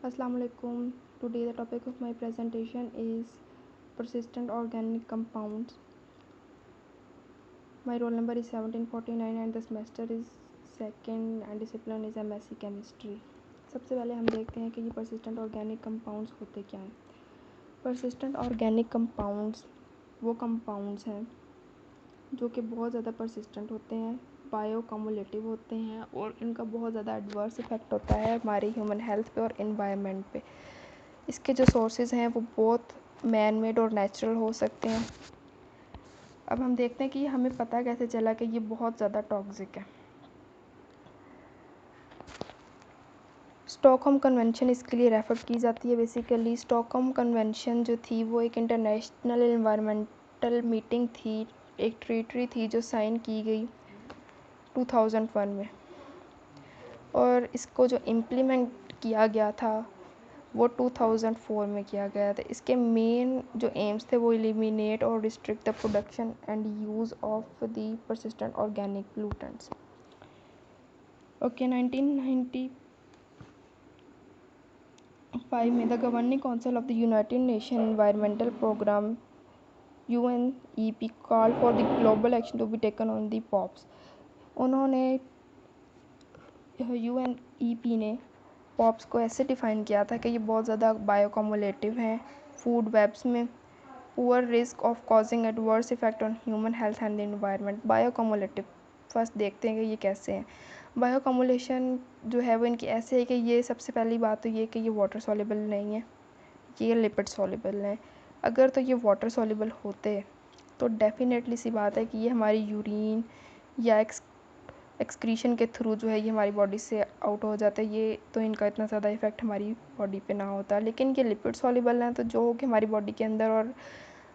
Assalamu alaikum. Today the topic of my presentation is persistent organic compounds. My roll number is 1749 and the semester is second and discipline is MSc Chemistry. सबसे पहले हम देखते हैं कि ये persistent organic compounds होते क्या हैं. persistent organic compounds वो compounds हैं जो कि बहुत ज़्यादा persistent होते हैं, बायोकम्युलेटिव होते हैं और इनका बहुत ज़्यादा एडवर्स इफ़ेक्ट होता है हमारी ह्यूमन हेल्थ पे और इन्वायरमेंट पे. इसके जो सोर्सेज हैं वो बहुत मैन मेड और नेचुरल हो सकते हैं. अब हम देखते हैं कि हमें पता कैसे चला कि ये बहुत ज़्यादा टॉक्सिक है. स्टॉकहोम कन्वेंशन इसके लिए रेफ़र की जाती है. बेसिकली स्टॉकहोम कन्वेंशन जो थी वो एक इंटरनेशनल एनवायरमेंटल मीटिंग थी, एक ट्रीटी थी जो साइन की गई 2001 में, और इसको जो इम्प्लीमेंट किया गया था वो 2004 में किया गया था. इसके मेन जो एम्स थे वो एलिमिनेट और restrict the production and use of the persistent organic pollutants. Okay, 1995 में the governing council of the United Nation environmental programme UNEP call for the global action to be taken on the POPs. उन्होंने UNEP ने POPs को ऐसे define किया था कि ये बहुत ज़्यादा बायोकम्युलेटिव हैं, फूड वेब्स में, poor risk of causing adverse effect on human health and the environment. Bioaccumulative first देखते हैं कि ये कैसे हैं. बायोकम्युलेशन जो है वो इनकी ऐसे है कि ये सबसे पहली बात तो ये कि ये वाटर सॉल्युबल नहीं है, ये लिपिड सॉल्युबल हैं. अगर तो ये वाटर सॉल्युबल होते तो डेफिनेटली सी बात है कि ये हमारी यूरिन या एक्सक्रीशन के थ्रू जो है ये हमारी बॉडी से आउट हो जाता है. ये तो इनका इतना ज़्यादा इफ़ेक्ट हमारी बॉडी पे ना होता, लेकिन ये लिपिड सॉल्युबल हैं तो जो कि हमारी बॉडी के अंदर और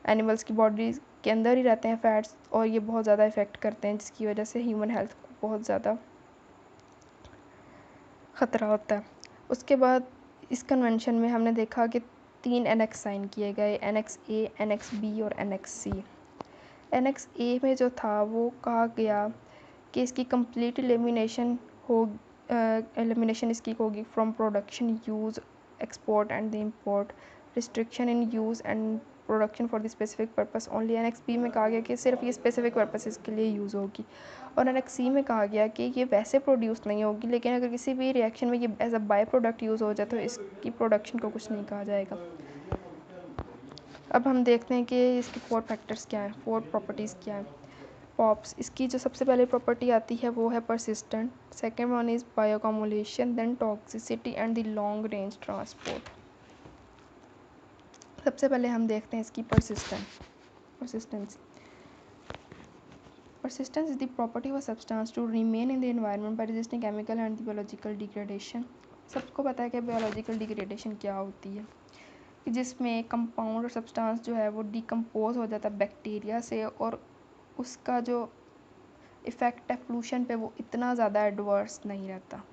एनिमल्स की बॉडी के अंदर ही रहते हैं फैट्स, और ये बहुत ज़्यादा इफ़ेक्ट करते हैं जिसकी वजह से ह्यूमन हेल्थ को बहुत ज़्यादा ख़तरा होता है. उसके बाद इस कन्वेंशन में हमने देखा कि 3 एनेक्स साइन किए गए, एनेक्स ए, एनेक्स बी और एनेक्स सी. एनेक्स ए में जो था वो कहा गया कि इसकी कंप्लीट एलिमिनेशन इसकी होगी from production, use, export and the import, restriction in use and production for the specific purpose only. Annex B में कहा गया कि सिर्फ ये स्पेसिफिक पर्पसेस के लिए यूज़ होगी, और एनेक्स सी में कहा गया कि ये वैसे प्रोड्यूस नहीं होगी, लेकिन अगर किसी भी रिएक्शन में ये as a by product use हो जाए तो इसकी प्रोडक्शन को कुछ नहीं कहा जाएगा. अब हम देखते हैं कि इसके 4 फैक्टर्स क्या हैं, 4 प्रॉपर्टीज़ क्या हैं. पॉप्स, इसकी जो सबसे पहले प्रॉपर्टी आती है वो है persistent. Second one is bioaccumulation, then toxicity and the long range transport. सबसे पहले हम देखते हैं इसकी persistence. Persistence is the property of a substance to remain in the environment by resisting chemical and biological degradation. सबको पता है कि बायोलॉजिकल डिग्रेडेशन क्या होती है, कि जिसमें कंपाउंड और सब्सटेंस जो है वो डिकम्पोज हो जाता है बैक्टीरिया से, और उसका जो इफ़ेक्ट है पोल्यूशन पे वो इतना ज़्यादा एडवर्स नहीं रहता.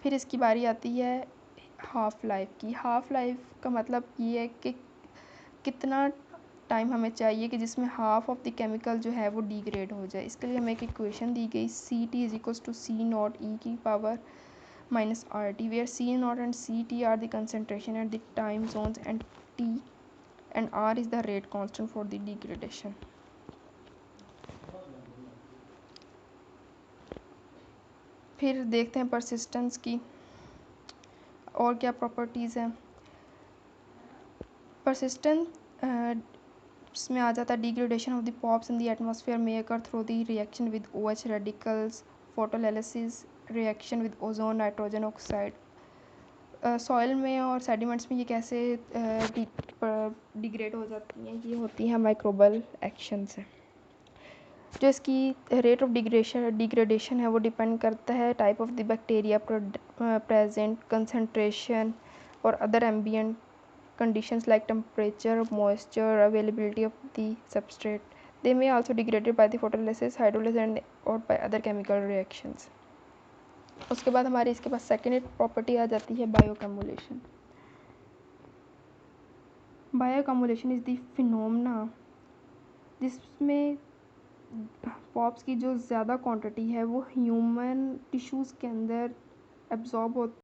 फिर इसकी बारी आती है हाफ़ लाइफ की. हाफ़ लाइफ का मतलब ये है कि कितना टाइम हमें चाहिए कि जिसमें हाफ ऑफ द केमिकल जो है वो डिग्रेड हो जाए. इसके लिए हमें एक इक्वेशन दी गई, CT is equals to C0 e की power minus RT, where C0 and CT are the concentration at the time zones and T and R is the rate constant for the degradation. फिर देखते हैं persistence की और क्या properties हैं. Persistence इसमें आ जाता है degradation of the POPs in the atmosphere में occur through the reaction with OH radicals, photolysis, reaction with ozone, nitrogen oxide. Soil में और सेडिमेंट्स में ये कैसे डिग्रेड हो जाती हैं, ये होती हैं माइक्रोबल एक्शन से. जो इसकी रेट ऑफ डिग्रेडेशन है वो डिपेंड करता है type of the bacteria present, concentration और other ambient conditions like temperature, moisture, availability of the substrate. They may also degraded by the photolysis, hydrolysis and or by other chemical reactions. उसके बाद हमारे इसके पास second property आ जाती है बायोकम्युलेशन. बायोकम्युलेशन is the phenomena जिसमें pops की जो ज़्यादा क्वांटिटी है वो ह्यूमन टिश्यूज़ के अंदर एब्जॉर्ब होती